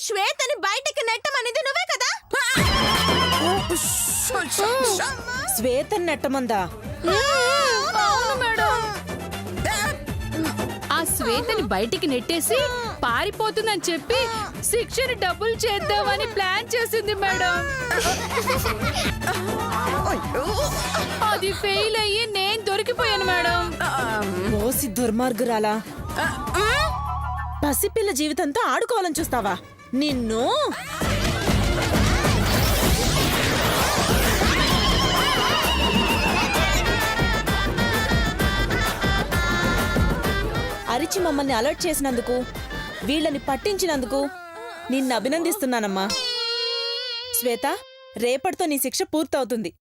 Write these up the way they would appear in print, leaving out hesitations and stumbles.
శ్వేతని బయటికి నెట్టమనేది నువ్వే కదా? శ్వేతని నెట్టమందా? అవును మేడం. ఆ శ్వేతని బయటికి నెట్టేసి పారిపోతుందని చెప్పి శిక్షని డబుల్ చేద్దామని ప్లాన్ చేసింది మేడం. అది ఫెయిల్ అయ్యి నేను దొరికిపోయాను మేడం. ఓసి దుర్మార్గురాలా, పసిపిల్ల జీవితంతో ఆడుకోవాలని చూస్తావా? నిన్ను అరిచి మమ్మల్ని అలర్ట్ చేసినందుకు, వీళ్ళని పట్టించినందుకు నిన్ను అభినందిస్తున్నానమ్మా. శ్వేత, రేపటితో నీ శిక్ష పూర్తవుతుంది.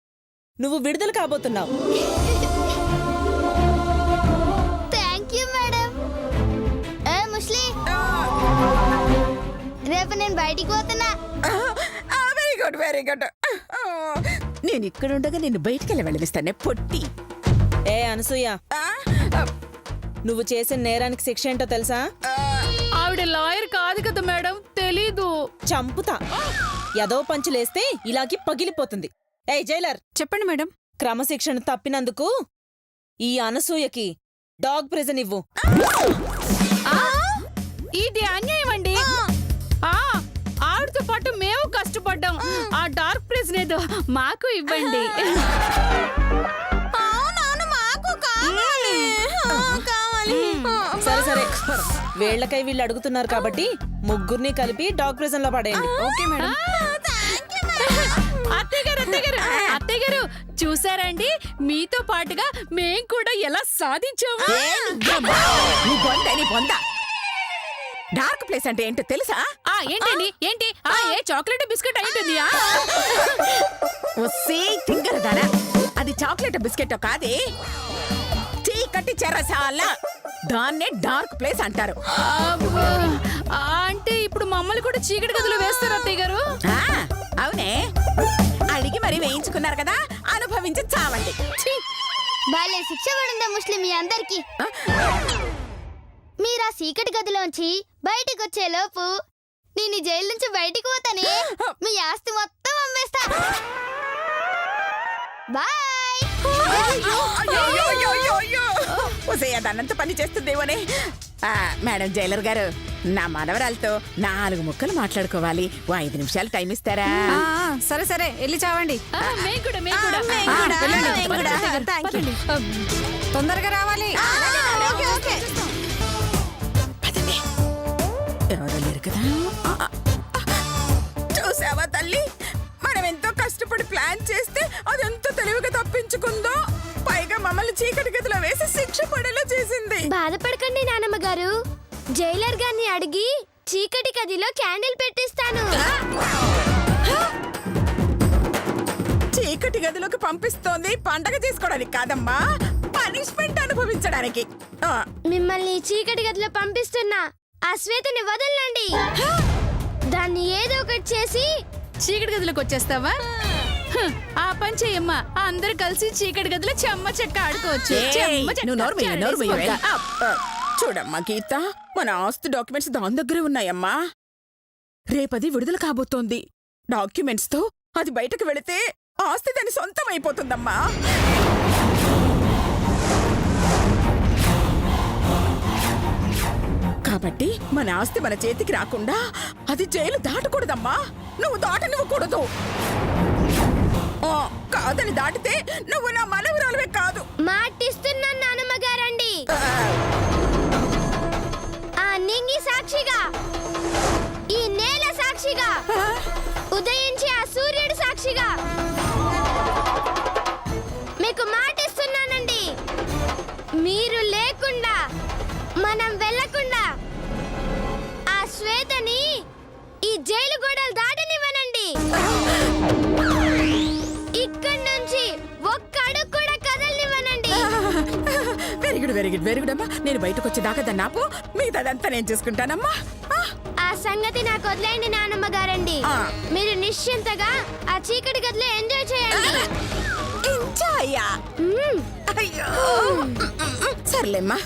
నువ్వు విడుదల కాబోతున్నావు. Thank you madam. ముస్లి, రేపు నేను బయటికి పోతున్నా. Very good, very good. నేను ఇక్కడ ఉండగా నిన్ను బయటికి వెళ్ళనిస్తానే పొట్టి. ఏ అనసూయ, నువ్వు చేసిన నేరానికి శిక్ష ఏంటో తెలుసా? ఆవిడ లాయర్ కాదు కదా మేడం, తెలీదు. చంపుతా. యదో పంచులేస్తే ఇలాగి పగిలిపోతుంది. ఏయ్ జైలర్, చెప్పండి మేడం. క్రమశిక్షణ తప్పినందుకు ఈ అనసూయకి డాగ్ ప్రిజన్ ఇవ్వు. ఇది అన్యాయం అండి. ఆవిడతో పాటు మేము కష్టపడ్డాం. ఆ డార్క్ ప్రిజన్ ఏదో మాకు ఇవ్వండి. అవునవును, మాకు కావాలి. సరే సరే, వీళ్ళకై వీళ్ళు అడుగుతున్నారు కాబట్టి ముగ్గురిని కలిపి డాగ్ ప్రిజన్ లో పడేయండి. Okay madam. అత్తయ్య గారు చూసారండి, మీతో పాటుగా మేం కూడా ఎలా సాధించాము. డార్క్ ప్లేస్ అంటే ఏంటో తెలుసా? ఏంటండి? ఏంటి? ఏ చాక్లెట్ బిస్కెట్ అయింటుంది? తింగరదానా, అది చాక్లెట్ బిస్కెట్ కాదే, చీకటి చెరసాల. దాన్నే డార్క్ ప్లేస్ అంటారు. అంటే ఇప్పుడు మమ్మల్ని కూడా చీకటి గదిలో వేస్తారు అత్తయ్య గారు? అవునే, అడిగి మరి వేయించుకున్నారు కదా, అనుభవించి చావండి. బాలే శిక్ష పడిందా ముస్లిం మీ అందరికి. మీరు ఆ చీకటి గదిలోంచి బయటికి వచ్చే లోపు నేను జైలు నుంచి బయటికి పోతానే, మీ ఆస్తి మొత్తం అమ్మేస్తా. బాయ్. దానంతా పని చేస్తుందేమోనే. మేడం జైలర్ గారు, నా మనవరాలతో 4 ముక్కలు మాట్లాడుకోవాలి. 5 నిమిషాలు టైం ఇస్తారా? సరే సరే, వెళ్ళి చావండి. తొందరగా రావాలి. ఎవరో లేరు కదా. చూసావా తల్లి, మనం ఎంతో కష్టపడి ప్లాన్ చేస్తే అదెంత తెలివిగా తప్పించుకుందో. పైగా మమ్మల్ని చీకటి గదిలో వేసి శిక్ష పడేలా చేసింది. బాధపడకండి నానమ్మ గారు, జైలర్ గారిని అడిగి చీకటి గదిలో క్యాండిల్ పెట్టిస్తాను. చీకటి గదిలోకి పంపిస్తోంది పండగ చేసుకోవడానికి కాదమ్మా, పనిష్మెంట్ అనుభవించడానికి. మిమ్మల్ని చీకటి గదిలో పంపిస్తున్నా. ఆ శ్వేతని వదలండి. దాన్ని ఏదో ఒకటి చేసి చీకటి గదిలోకి వచ్చేస్తావా? ఆ పని చెయ్యమ్మా, అందరు కలిసి చీకటి గదిలో చెమ్మ చెక్క ఆడుకోవచ్చు. చూడమ్మా గీత, మన ఆస్తి డాక్యుమెంట్స్ దాని దగ్గరే ఉన్నాయమ్మా. రేపది విడుదల కాబోతోంది. డాక్యుమెంట్స్ తో అది బయటకు వెళితే ఆస్తి దాని సొంతం అయిపోతుందమ్మా. కాబట్టి మన ఆస్తి మన చేతికి రాకుండా అది జైలు దాటకూడదమ్మా. నువ్వు దాటనివ్వకూడదు. కాదని దాటితే నువ్వు నా మనవరాలవే కాదు. మాటిస్తున్నాను నానమ్మ గారండి. ఆ నింగి సాక్షిగా, ఈ నేల సాక్షిగా, ఉదయించి ఆ సూర్యుడు సాక్షిగా మీకు మాటిస్తున్నానండి. మీరు లేకుండా మనం వెళ్ళకుండా ఆ శ్వేతని ఈ జైలు గోడలు దాటనివ్వనండి. ఇక్కడి నుంచి ఒక్క అడుగు కూడా కదలనివ్వనండి. Very good, very good, very good అమ్మా. నేను బయటకు వచ్చేదాకా దాన్ని ఆపు, మిగతాదంతా నేను చూసుకుంటానమ్మా. ఆ సంగతి నాకు వదిలేయండి నానమ్మ గారండి. మీరు నిశ్చింతగా ఆ చీకటి గదిలో ఎంజాయ్ చేయండి. ఎంజాయ్యా? అయ్యో, సర్లేమ్మా.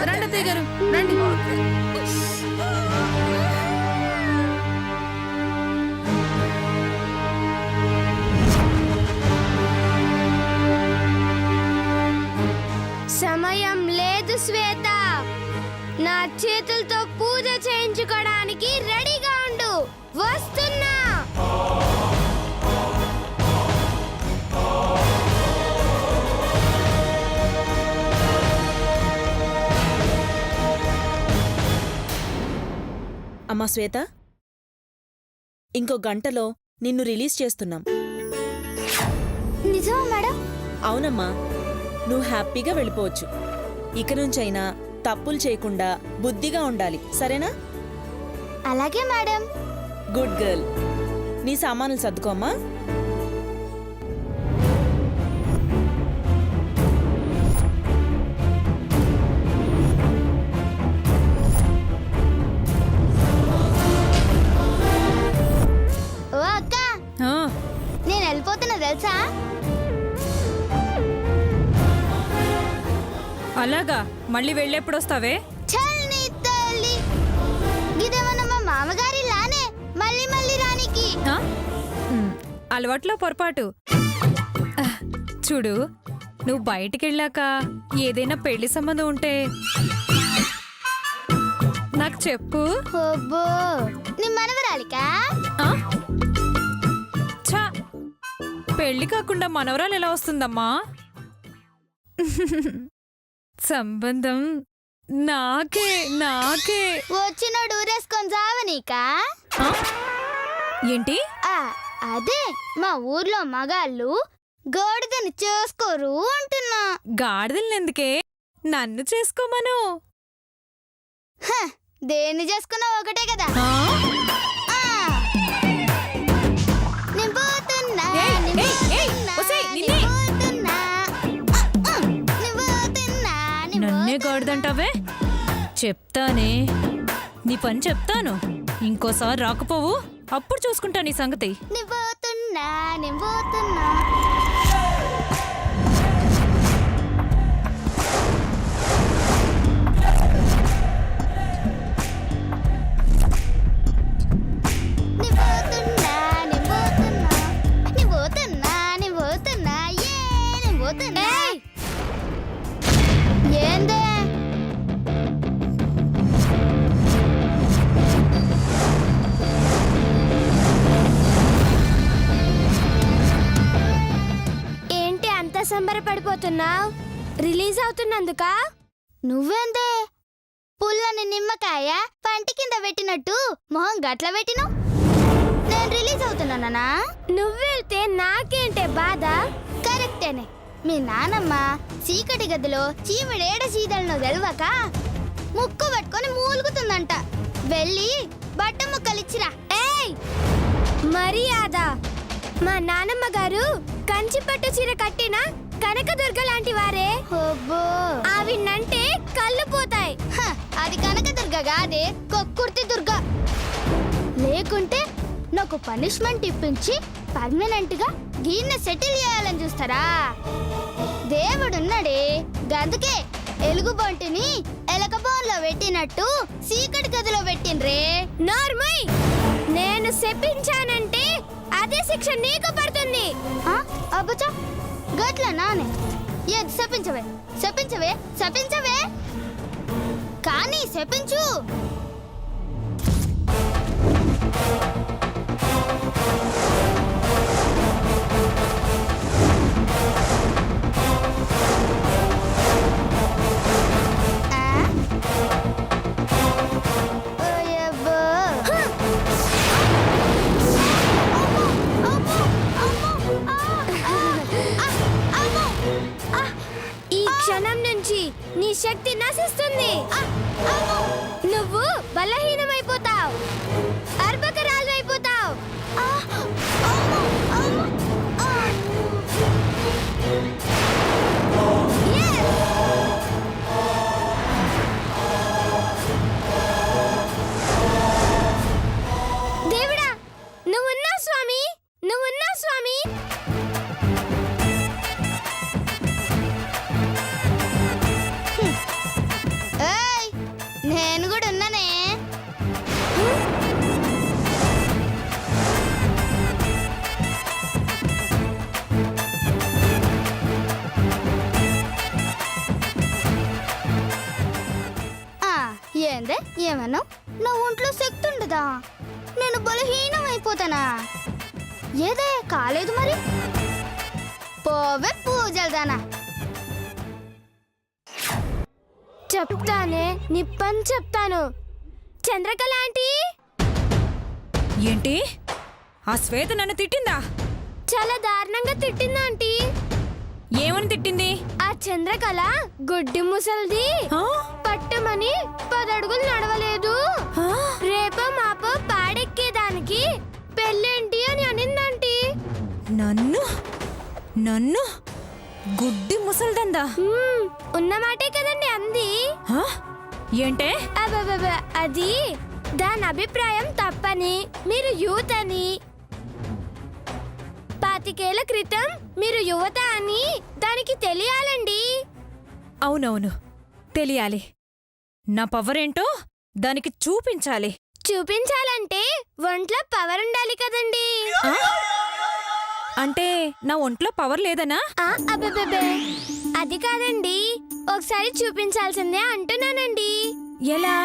రండి అత్తయ్య గారు, రండి. సమయం లేదు శ్వేత. నా చేతులతో పూజ చేయించుకోవడానికి రెడీగా ఉండు. వస్తున్నా. అమ్మా శ్వేత, ఇంకో గంటలో నిన్ను రిలీజ్ చేస్తున్నాం. నిజమా మేడం? అవునమ్మా, నువ్వు హ్యాపీగా వెళ్ళిపోవచ్చు. ఇక నుంచైనా తప్పులు చేయకుండా బుద్ధిగా ఉండాలి, సరేనా? అలాగే మేడం. Good girl. నీ సామానులు సర్దుకోమ్మా. ఓ అక్క, నేను వెళ్ళిపోతున్నా తెలుసా? అలాగా? మళ్ళీ వెళ్ళెప్పుడొస్తావే? చల్ నీ తల్లి, గిదేమన్నా మా మామగారి లానే మళ్ళీ మళ్ళీ రానికి. అలవాట్లో పొరపాటు. చూడు, నువ్వు బయటికెళ్ళాక ఏదైనా పెళ్లి సంబంధం ఉంటే నాకు చెప్పు. అబ్బో, నీ మనవరాలికా? ఆ? ఛా, పెళ్లి కాకుండా మనవరాలు ఎలా వస్తుందమ్మా? సంబంధం నాకే నాకే. వచ్చినోడు ఊరేసుకొని చావనీకా? ఆ? ఏంటి? అదే మా ఊర్లో మగాళ్ళు గాడిదని చేసుకోరు అంటున్నా. గాడిదలెందుకే, నన్ను చేసుకోమను. దేన్ని చేసుకున్నా ఒకటే కదా. ఆ? ఆ. నేను పోతున్నా, ఏయ్, నేను ఏయ్, ఏయ్, పోతున్నా, ఒసేయ్, నేను నిన్నే. పోతున్నా. నేను పోతున్నా, నేను నన్నే పోతున్నా. గాడిదంటావే? చెప్తానే, నీ పని చెప్తాను. ఇంకోసారి రాకపోవు, అప్పుడు చూసుకుంటా నీ సంగతి. నేను పోతున్నా, నేను పోతున్నా. నేను పోతున్నా, నేను పోతున్నా. నేను పోతున్నా, నేను పోతున్నా. నేను పోతున్నా. ఏందే? ఏంటి అంత సంబరపడిపోతున్నావు? రిలీజ్ అవుతున్నందుకా? నువ్వేందే పుల్లని నిమ్మకాయ పంటి కింద పెట్టినట్టు మొహం గట్ల పెట్టిను? నేను రిలీజ్ అవుతున్నానా? నువ్వెళ్తే నాకేంటే బాధ? కరెక్టేనే. మీ నానమ్మ చీకటి గదిలో చీమిడేడ చీదలను తెలవక ముక్కు పట్టుకొని మూలుగుతుందంట. వెళ్ళి బట్ట ముక్కలిచ్చిరా. ఏయ్, మర్యాద. మా నానమ్మ గారు కంచిపట్టు చీర కట్టిన కనకదుర్గ లాంటి వారే. ఆవిన్నంటే కళ్ళు పోతాయి. అది కనకదుర్గ కాదే, కొక్కుర్తి దుర్గ. లేకుంటే నాకు పనిష్మెంట్ ఇప్పించి పర్మనెంట్ గా గీన్ని సెటిల్ చేయాలని చూస్తారా? దేవుడున్నాడే, గందుకే ఎలుగుబంటిని ఎలకబోన్లో పెట్టినట్టు చీకటి గదిలో పెట్టిండ్రే. నార్మై, నేను శపించానంటే అదే శిక్ష నీకు పడుతుంది. అబ్బచా, గట్ల నానే. ఏది శపించవే, శపించవే, శపించవే. కానీ శపించు. ఈ క్షణం నుంచి నీ శక్తి నశిస్తుంది. నువ్వు బలహీనమైపోతావు, అర్భకరాలైపోతావు. దేవుడా, నువ్వున్నా స్వామి, నువ్వున్నా స్వామి. నేను కూడా ఉన్నానే. అరే ఏమన్నా నా ఒంట్లో శక్తి ఉండదా? నేను బలహీనం అయిపోతానా? ఏదే కాలేదు మరి. పోవే పూజలదానా. చెప్తానే, నీ పని చెప్తాను. చంద్రకళ ఆంటీ. ఏంటి ఆ శ్వేత నన్ను తిట్టిందా? చాలా దారుణంగా తిట్టిందా ఆంటీ? ఏమని తిట్టింది? ఆ చంద్రకళ గుడ్డి ముసల్ది ఆ? పట్టమని 10 అడుగులు నడవలేదు. ఆ? రేపో మాపో పాడెక్కేదానికి పెళ్ళేంటి అని అనిందంటీ. నన్ను నన్ను గుడ్డి ముసల్దందా? ఉన్నమాటే కదండి అంది. ఆ? ఏంటే? అబ్బబ్బబ్బ, అది దాని అభిప్రాయం తప్పని, మీరు యూత్ అని, 25 ఏళ్ల క్రితం మీరు యువత అని దానికి తెలియాలండి. అవునవును తెలియాలి. నా పవర్ ఏంటో దానికి చూపించాలి. చూపించాలంటే ఒంట్లో పవర్ ఉండాలి కదండి. ఆ? అంటే నా ఒంట్లో పవర్ లేదనా? అబ్బబ్బబ్బే, అది కాదండి, ఒకసారి చూపించాల్సిందే అంటున్నానండి. ఎలా?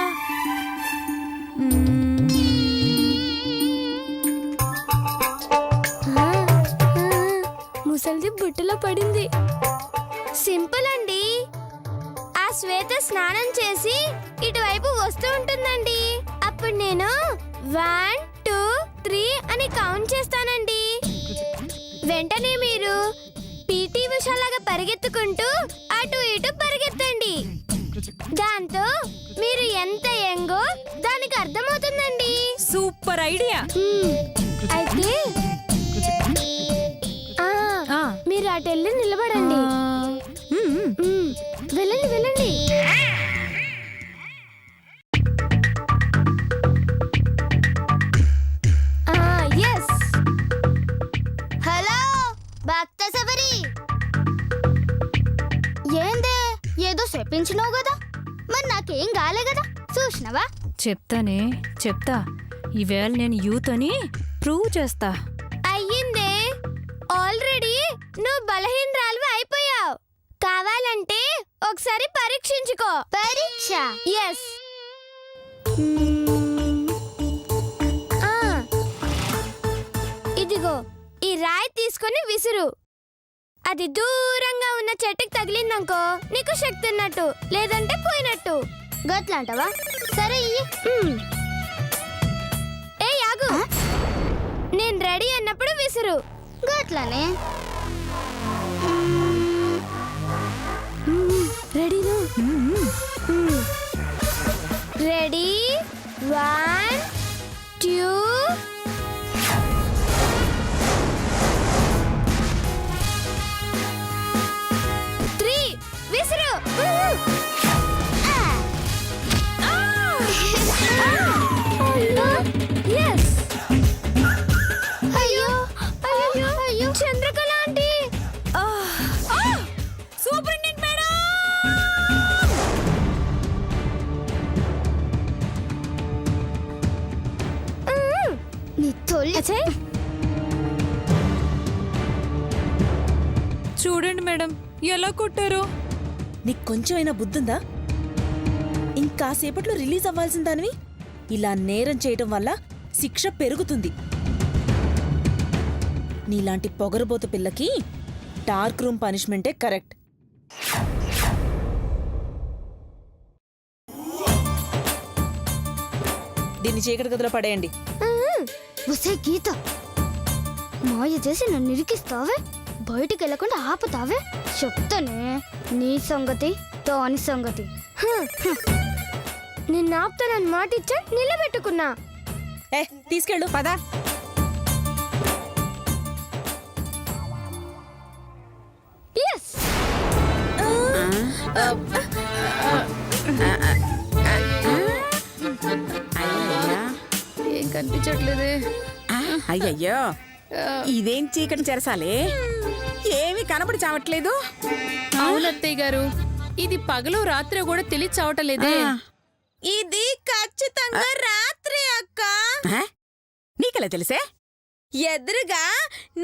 ముసల్ది బుట్టలో పడింది. సింపుల్ అండి. ఆ శ్వేత స్నానం చేసి ఇటువైపు వస్తూ ఉంటుందండి. అప్పుడు నేను 1 2 3 అని కౌంట్ చేస్తానండి. వెంటనే మీరు పీటీ ఉషాలాగా పరిగెత్తుకుంటూ అటు ఇటు పరిగెత్తండి. దాంతో మీరు ఎంత యంగో దానికి అర్థమవుతుందండి. Super idea. అయితే మీరు అటు వెళ్ళి నిలబడండి. వెళ్ళండి వెళ్ళండి. ఎస్. హలో భక్త శబరి. ఏందే ఏదో చెప్పించినావు కదా, మరి నాకేం కాలే కదా, చూసినవా? చెప్తానే చెప్తా. ఈవేళ నేను యూత్ అని ప్రూవ్ చేస్తా. అయ్యిందే. ఆల్రెడీ నువ్వు బలహీనరాలు అయిపోయావు. కావాలంటే ఒకసారి పరీక్షించుకో. పరీక్ష? ఎస్. ఇదిగో ఈ రాయి తీసుకొని విసురు. అది దూరంగా ఉన్న చెట్టుకి తగిలిందనుకో నీకు శక్తి ఉన్నట్టు, లేదంటే పోయినట్టు. గట్లంటావా? సరే ఏ యాగు, నేను రెడీ అన్నప్పుడు విసురు. గట్లనే. రెడీనా? రెడీ 1 2 3 విసురు. ఎస్. అయ్యో అయ్యో అయ్యో చంద్రకళ ఆంటీ. Superintendent madam. నీ తొలి చూడండి మేడం ఎలా కొట్టారో. నీకు కొంచెమైనా బుద్ధుందా? ఇంకాసేపట్లో రిలీజ్ అవ్వాల్సిన దానివి ఇలా నేరం చేయటం వల్ల శిక్ష పెరుగుతుంది. నీలాంటి పొగరబోతు పిల్లకి డార్క్ రూమ్ పనిష్మెంటే కరెక్ట్. దీన్ని చీకటి గదిలో పడేయండి. వసే గీత, మాయ చేసి నన్ను ఇరికిస్తావే, బయటికి వెళ్ళకుండా ఆపుతావే. చెప్తానే నీ సంగతి దాని సంగతి. నిన్ను ఆపుతానని మాట ఇచ్చా, నిలబెట్టుకున్నా. తీసుకెళ్ళు పదా. ఎస్. ఏం కనిపించట్లేదే. అయ్యయ్యో, ఇదేం చీకటి చెరసాలే, ఏమీ కనబడి చావట్లేదు. అవునత్తయ్య గారు, ఇది పగలు రాత్రి కూడా తెలిసి చావటలేదే. ఇది ఖచ్చితంగా రాత్రి అక్క. నీకెలా తెలిసే? ఎదురుగా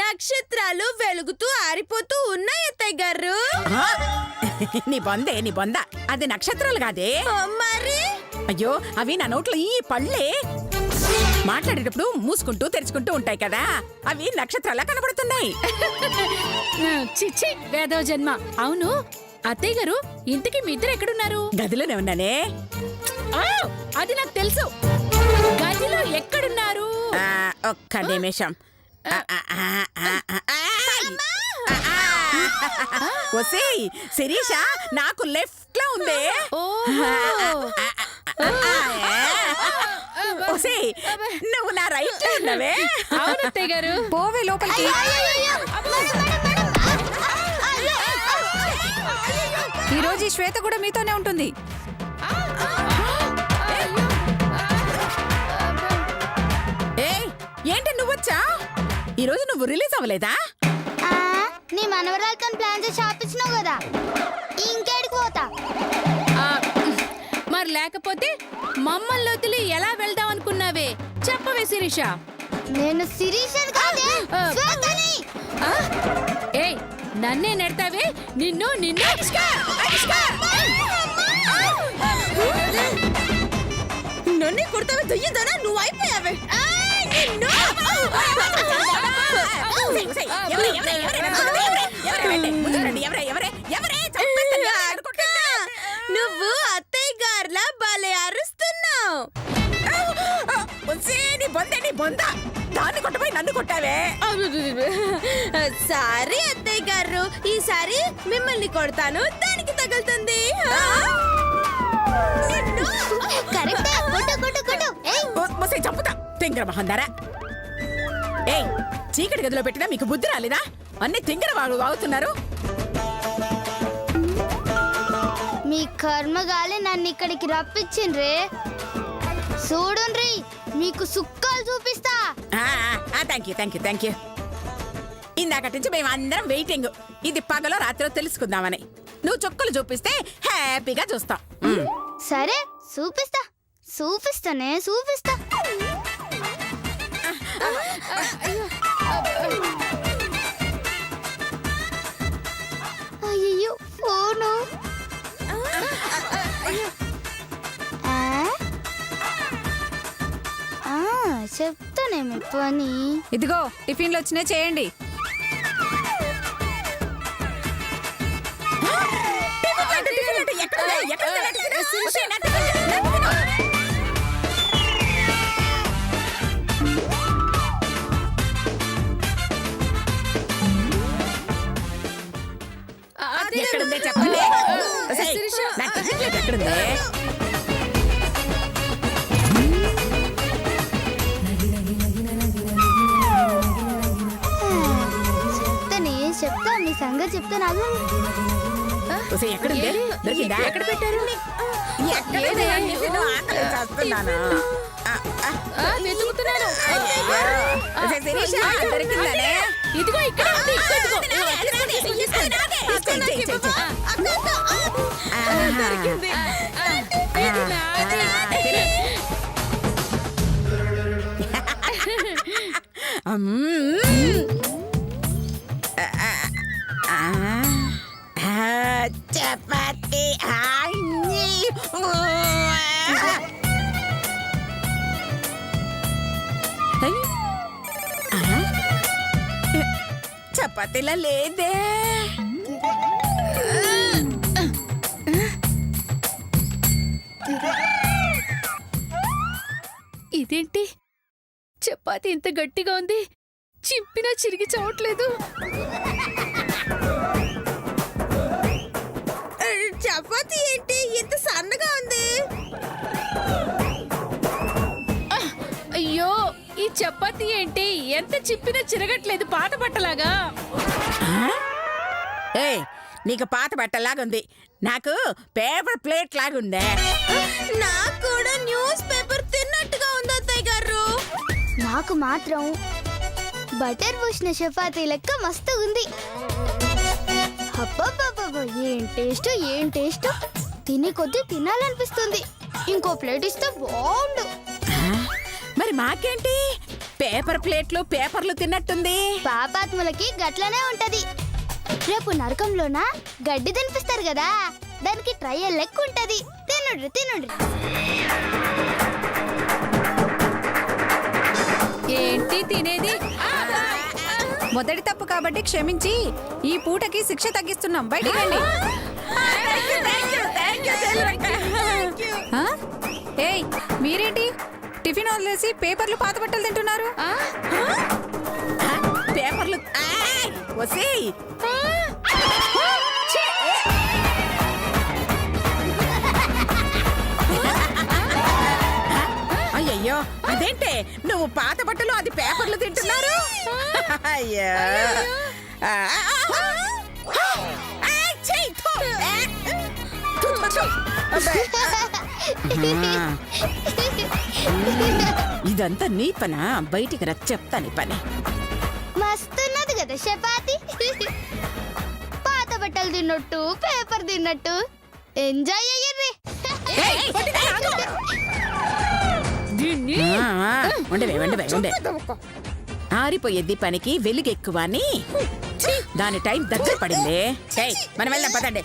నక్షత్రాలు వెలుగుతూ ఆరిపోతూ ఉన్నాయి అత్తయ్య గారు. నీ బొందే, నీ బొంద. అది నక్షత్రాలు కాదే. మరి అయ్యో అవి నా నోట్లో ఈ పళ్ళే మాట్లాడేటప్పుడు మూసుకుంటూ తెరుచుకుంటూ ఉంటాయి కదా, అవి నక్షత్రాలా కనబడుతున్నాయి. చిచ్చి వేదవ జన్మ. అవును అత్తయ్య గారు, ఇంతకీ మీ ఇద్దరు ఎక్కడున్నారు? గదిలోనే ఉన్నానే. ఆ, అది నాకు తెలుసు. గదిలో ఎక్కడున్నారు? ఒక్క నిమిషం. ఒసేయ్ శిరీష, నాకు లెఫ్ట్ లో ఉంది. ఒసేయ్ నువ్వు నా రైట్ లో ఉన్నవే. అవును అత్తయ్య గారు. పోవే లోపలికి. ఈ రోజు ఈ శ్వేత కూడా మీతోనే ఉంటుంది. ఏయ్ ఏంటి నువ్వొచ్చా? ఈరోజు నువ్వు రిలీజ్ అవ్వలేదా? నీ మనవరాలతో ప్లాన్ చేసి ఆపించినావు కదా, ఇంకేడికి పోతా? ఆ, మరి లేకపోతే మమ్మల్ని వదిలి ఎలా వెళ్దాం అనుకున్నావే? చెప్పవే శిరీష. నేను శిరీషని కాదే, శ్వేతని. ఆ? ఏయ్ నన్నే నెడతావే? నిన్ను నిన్ను నన్నే కొడతావే దయ్యదనా, నువ్వు అయిపోయావే. నువ్వు అత్తయ్య గారిలా భలే అరుస్తున్నావు. నీ బొంద దాన్ని కొట్టపోయి నన్ను కొట్టావే. సారీ అత్తయ్య గారు, ఈసారి మిమ్మల్ని కొడతాను, దానికి తగులుతుంది. కరెక్టే, కొట్టు కొట్టు కొట్టు. ఏయ్ చంపుతా తింగర మహందారా. ఏయ్ చీకటి గదిలో పెట్టినా మీకు బుద్ధి రాలేదా? అన్ని తింగర వాళ్ళు వాగుతున్నారు. మీ కర్మగాలి నన్ను ఇక్కడికి రప్పించిండ్రే. చూడుండ్రి, మీకు సుక్కాలు చూపిస్తా. Thank you. ఇందాకటి నుంచి మేము అందరం వెయిటింగ్, ఇది పగలో రాత్రో తెలుసుకుందామని. నువ్వు చుక్కలు చూపిస్తే హ్యాపీగా చూస్తాం. సరే చూపిస్తానే. అయ్యో ఫోను. చెప్తానేమి పని. ఇదిగో టిఫిన్లు వచ్చినాయి, చేయండి. ఎక్కడుందే చెప్పండి. నా టిఫిన్ ప్లేట్ ఎక్కడుందే? చెప్తా మీ సంగతి చెప్తా. నాకు ఎక్కడుందే? దొరికిందా? ఎక్కడ పెట్టారు? చేస్తున్నాను. వెతుకుతున్నాను. దొరికిందానే? ఇదిగో ఇక్కడ ఉంది, ఇదిగో. దొరికింది. ఇది నాది. చపాతి చపాతీలా లేదే. ఇదేంటి చపాతి ఇంత గట్టిగా ఉంది, చింపినా చిరిగి చావట్లేదు. చపాతి ఏంటి ఇంత సన్నగా ఉంది? అయ్యో ఈ చపాతి ఏంటి ఎంత చింపినా చిరగట్లేదు, పాత బట్టలాగా. ఏయ్ నీకు పాత బట్టలాగుంది, నాకు పేపర్ ప్లేట్ లాగుందే. నాకు కూడా న్యూస్ పేపర్ తిన్నట్టుగా ఉంది అత్తయ్య గారు. నాకు మాత్రం బటర్ పూసిన చపాతీ లెక్క మస్తు ఉంది. అబ్బబ్బబ్బబ్బ, ఏం టేస్ట్. తినే కొద్దీ తినాలనిపిస్తుంది. ఇంకో ప్లేట్ ఇస్తే బాగుండు. మరి మాకేంటి పేపర్ ప్లేట్లు పేపర్లు తిన్నట్టుంది? పాపాత్ములకి గట్లనే ఉంటది. రేపు నరకంలోన గడ్డి తినిపిస్తారు కదా, దానికి ట్రయల్ లెక్క ఉంటది. తినుడ్రి తినుడ్రి. ఏంటి తినేది? మొదటి తప్పు కాబట్టి క్షమించి ఈ పూటకి శిక్ష తగ్గిస్తున్నాం. బయటికి రండి. ఆ? ఏయ్ మీరేంటి టిఫిన్ వదిలేసి పేపర్లు పాత బట్టలు తింటున్నారు? పేపర్లు వసేయ్. అయ్యయ్యో అదేంటే నువ్వు పాత బట్టలు అది పేపర్లు తింటున్నారు? అయ్యో ఇదంతా నీ పనా? బయటికి రా చెప్తా నీ పని. మస్తున్నది కదా చపాతి. పాత బట్టలు తిన్నట్టు పేపర్ తిన్నట్టు ఎంజాయ్ అయ్యర్రి. ఉండే ఆరిపోయేది పనికి వెలుగెక్కువ అని దాని టైం దగ్గర పడింది. మనం వెళ్దాం పదండి.